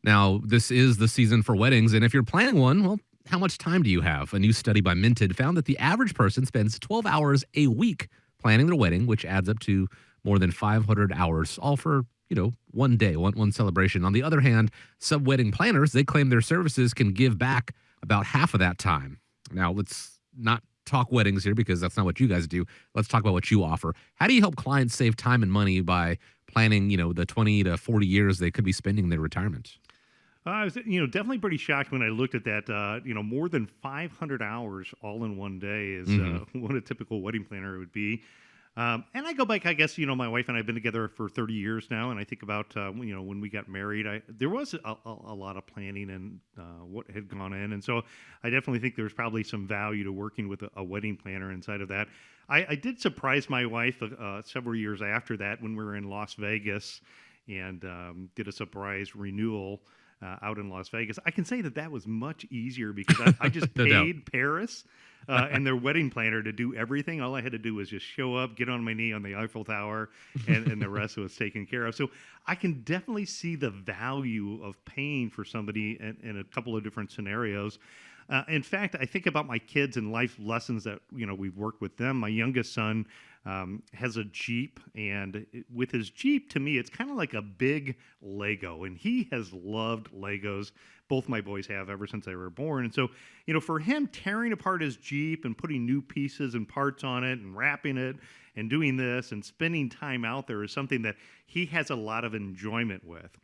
Now, this is the season for weddings, and if you're planning one, well, how much time do you have? A new study by Minted found that the average person spends 12 hours a week planning their wedding, which adds up to more than 500 hours, all for, one day, one celebration. On the other hand, some wedding planners, they claim their services can give back about half of that time. Now, let's not talk weddings here because that's not what you guys do. Let's talk about what you offer. How do you help clients save time and money by planning, the 20 to 40 years they could be spending in their retirement? I was, definitely pretty shocked when I looked at that. More than 500 hours all in one day is Mhm. what a typical wedding planner would be. And I go back, I guess, my wife and I have been together for 30 years now. And I think about, when we got married, there was a lot of planning and what had gone in. And so I definitely think there's probably some value to working with a wedding planner inside of that. I did surprise my wife several years after that when we were in Las Vegas and did a surprise renewal out in Las Vegas. I can say that was much easier because I just No doubt. paid Paris and their wedding planner to do everything. All I had to do was just show up, get on my knee on the Eiffel Tower, and the rest was taken care of. So I can definitely see the value of paying for somebody in a couple of different scenarios. In fact, I think about my kids and life lessons that we've worked with them. My youngest son has a Jeep, and with his Jeep, to me, it's kind of like a big Lego, and he has loved Legos. Both my boys have ever since they were born, and so for him, tearing apart his Jeep and putting new pieces and parts on it and wrapping it and doing this and spending time out there is something that he has a lot of enjoyment with.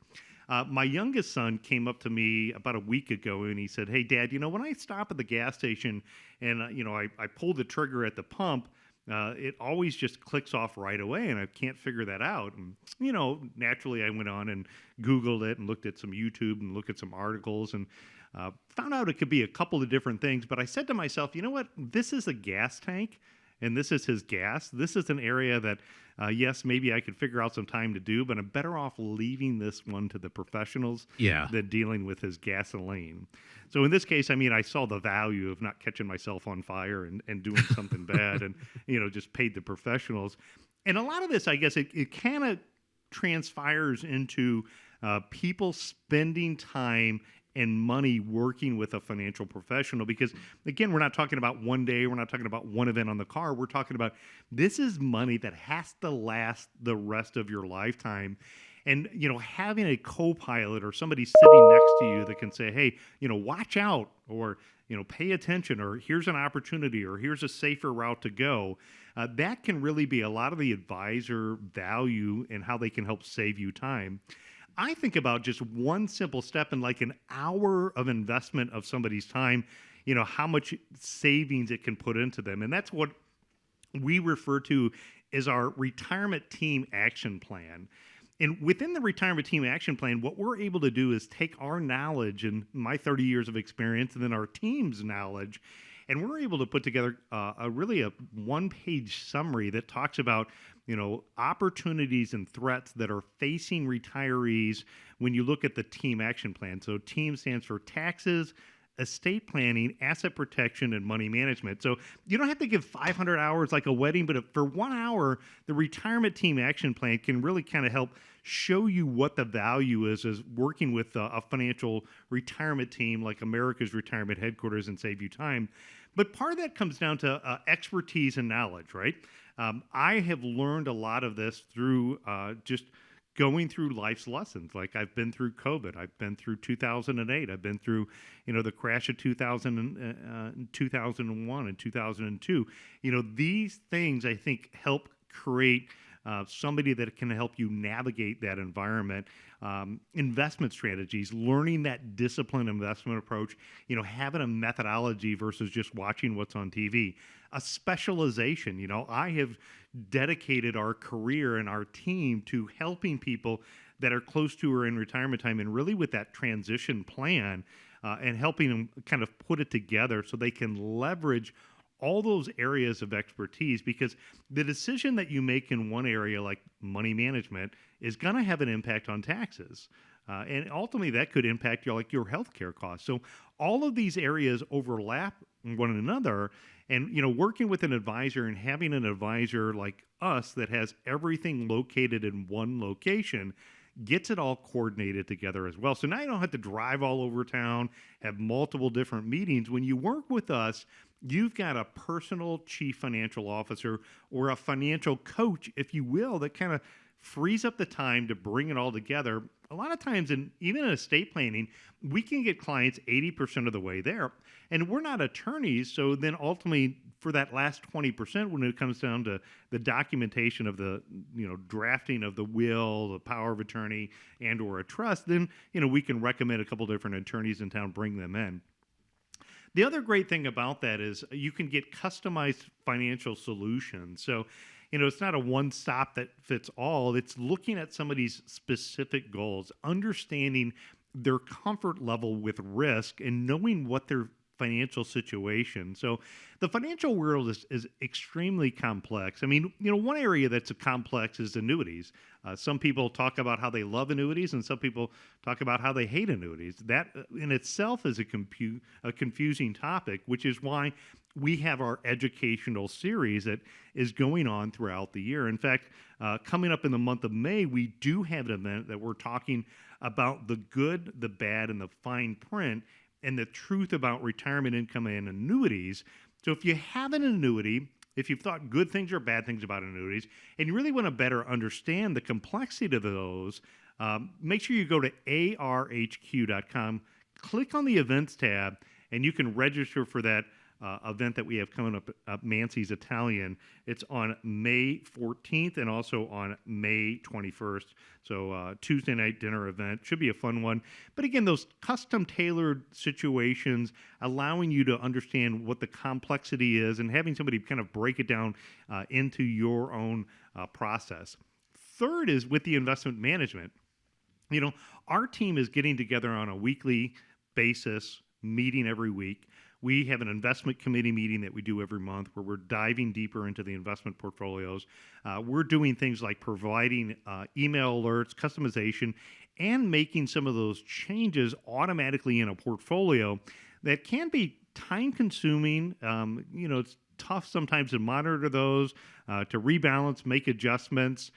My youngest son came up to me about a week ago and he said, "Hey, Dad, when I stop at the gas station and I pull the trigger at the pump, it always just clicks off right away, and I can't figure that out." And naturally, I went on and Googled it and looked at some YouTube and looked at some articles and found out it could be a couple of different things. But I said to myself, you know what? This is a gas tank, and this is his gas. This is an area that, yes, maybe I could figure out some time to do, but I'm better off leaving this one to the professionals Yeah. than dealing with his gasoline. So in this case, I mean, I saw the value of not catching myself on fire and doing something bad and, just paid the professionals. And a lot of this, I guess, it kind of transpires into people spending time and money working with a financial professional because again, we're not talking about one day, we're not talking about one event on the car, we're talking about this is money that has to last the rest of your lifetime. And having a co-pilot or somebody sitting next to you that can say, hey, watch out, or pay attention, or here's an opportunity, or here's a safer route to go, that can really be a lot of the advisor value and how they can help save you time. I think about just one simple step in like an hour of investment of somebody's time, how much savings it can put into them. And that's what we refer to as our retirement team action plan. And within the retirement team action plan, what we're able to do is take our knowledge and my 30 years of experience and then our team's knowledge, and we're able to put together a one-page summary that talks about opportunities and threats that are facing retirees when you look at the team action plan. So team stands for taxes, estate planning, asset protection, and money management. So you don't have to give 500 hours like a wedding, but for 1 hour, the retirement team action plan can really kind of help show you what the value is as working with a financial retirement team like America's Retirement Headquarters and save you time. But part of that comes down to expertise and knowledge, right? I have learned a lot of this through just going through life's lessons. Like I've been through COVID, I've been through 2008, I've been through the crash of 2001 and 2002. These things I think help create somebody that can help you navigate that environment. Investment strategies, learning that disciplined investment approach, having a methodology versus just watching what's on TV. A specialization. I have dedicated our career and our team to helping people that are close to or in retirement time, and really with that transition plan and helping them kind of put it together so they can leverage all those areas of expertise, because the decision that you make in one area like money management is going to have an impact on taxes. And ultimately that could impact your healthcare costs. So all of these areas overlap one another, and working with an advisor and having an advisor like us that has everything located in one location gets it all coordinated together as well. So now you don't have to drive all over town, have multiple different meetings. When you work with us, you've got a personal chief financial officer or a financial coach, if you will, that kind of frees up the time to bring it all together. A lot of times, even in estate planning, we can get clients 80% of the way there. And we're not attorneys, so then ultimately for that last 20%, when it comes down to the documentation of the, drafting of the will, the power of attorney, and or a trust, then, we can recommend a couple different attorneys in town, bring them in. The other great thing about that is you can get customized financial solutions. So, it's not a one stop that fits all. It's looking at somebody's specific goals, understanding their comfort level with risk, and knowing what their financial situation. So the financial world is extremely complex. I mean, one area that's complex is annuities. Some people talk about how they love annuities, and some people talk about how they hate annuities. That in itself is a confusing topic, which is why we have our educational series that is going on throughout the year. In fact, coming up in the month of May, we do have an event that we're talking about the good, the bad, and the fine print, and the truth about retirement income and annuities. So if you have an annuity, if you've thought good things or bad things about annuities, and you really want to better understand the complexity of those, make sure you go to arhq.com, click on the events tab, and you can register for that event that we have coming up at Mancy's Italian. It's on May 14th and also on May 21st. So Tuesday night dinner event. Should be a fun one. But again, those custom tailored situations, allowing you to understand what the complexity is and having somebody kind of break it down into your own process. Third is with the investment management. Our team is getting together on a weekly basis, meeting every week. We have an investment committee meeting that we do every month where we're diving deeper into the investment portfolios. We're doing things like providing email alerts, customization, and making some of those changes automatically in a portfolio that can be time consuming. It's tough sometimes to monitor those, to rebalance, make adjustments.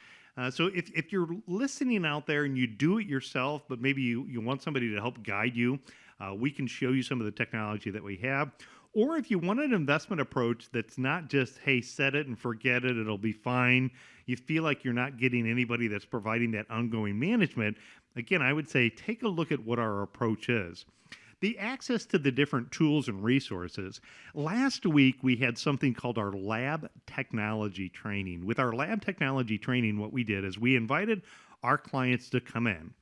So if you're listening out there and you do it yourself, but maybe you want somebody to help guide you, we can show you some of the technology that we have. Or if you want an investment approach that's not just, hey, set it and forget it, it'll be fine. You feel like you're not getting anybody that's providing that ongoing management. Again, I would say take a look at what our approach is. The access to the different tools and resources. Last week, we had something called our lab technology training. With our lab technology training, what we did is we invited our clients to come in.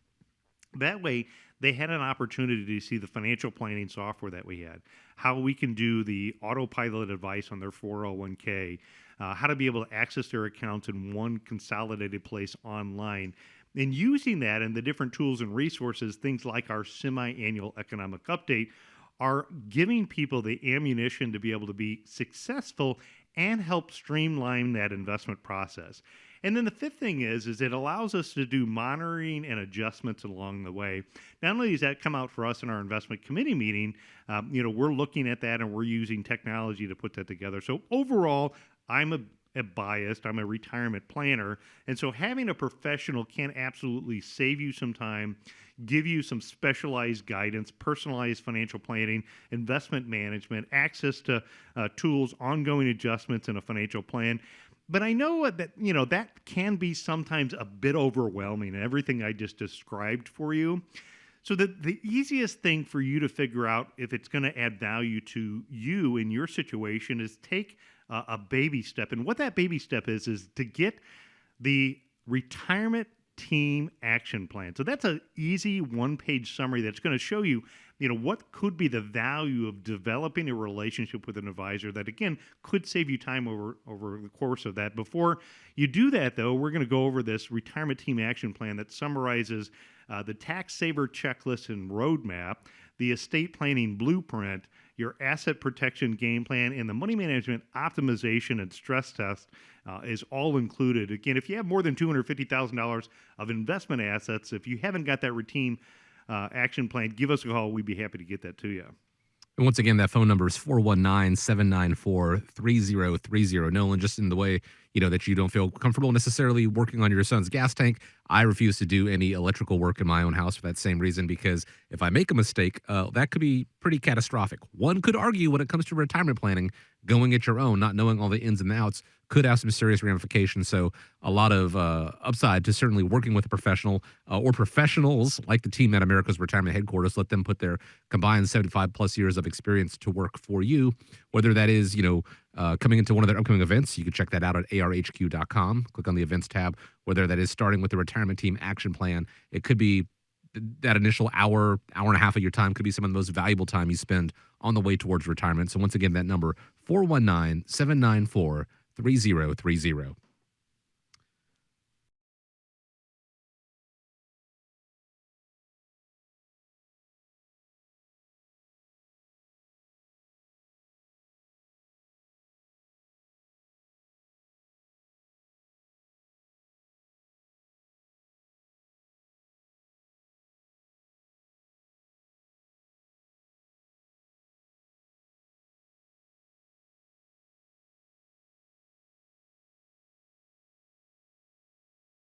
That way, they had an opportunity to see the financial planning software that we had, how we can do the autopilot advice on their 401k, how to be able to access their accounts in one consolidated place online. And using that and the different tools and resources, things like our semi-annual economic update, are giving people the ammunition to be able to be successful and help streamline that investment process. And then the fifth thing is it allows us to do monitoring and adjustments along the way. Not only does that come out for us in our investment committee meeting, we're looking at that and we're using technology to put that together. So overall, I'm a biased, I'm a retirement planner. And so having a professional can absolutely save you some time, give you some specialized guidance, personalized financial planning, investment management, access to tools, ongoing adjustments in a financial plan. But I know that, that can be sometimes a bit overwhelming, everything I just described for you. So the easiest thing for you to figure out if it's going to add value to you in your situation is take a baby step. And what that baby step is to get the retirement team action plan. So that's an easy one-page summary that's going to show you, what could be the value of developing a relationship with an advisor that, again, could save you time over the course of that. Before you do that, though, we're going to go over this retirement team action plan that summarizes the tax saver checklist and roadmap, the estate planning blueprint, your asset protection game plan, and the money management optimization and stress test is all included. Again, if you have more than $250,000 of investment assets, if you haven't got that routine action plan, give us a call. We'd be happy to get that to you. And once again, that phone number is 419-794-3030. Nolan, just in the way, that you don't feel comfortable necessarily working on your son's gas tank, I refuse to do any electrical work in my own house for that same reason, because if I make a mistake, that could be pretty catastrophic. One could argue when it comes to retirement planning, going at your own, not knowing all the ins and outs, could have some serious ramifications. So a lot of upside to certainly working with a professional or professionals like the team at America's Retirement Headquarters. Let them put their combined 75 plus years of experience to work for you, whether that is, coming into one of their upcoming events. You can check that out at arhq.com. Click on the events tab, whether that is starting with the retirement team action plan. It could be that initial hour and a half of your time could be some of the most valuable time you spend on the way towards retirement. So once again, that number, 419-794-3030.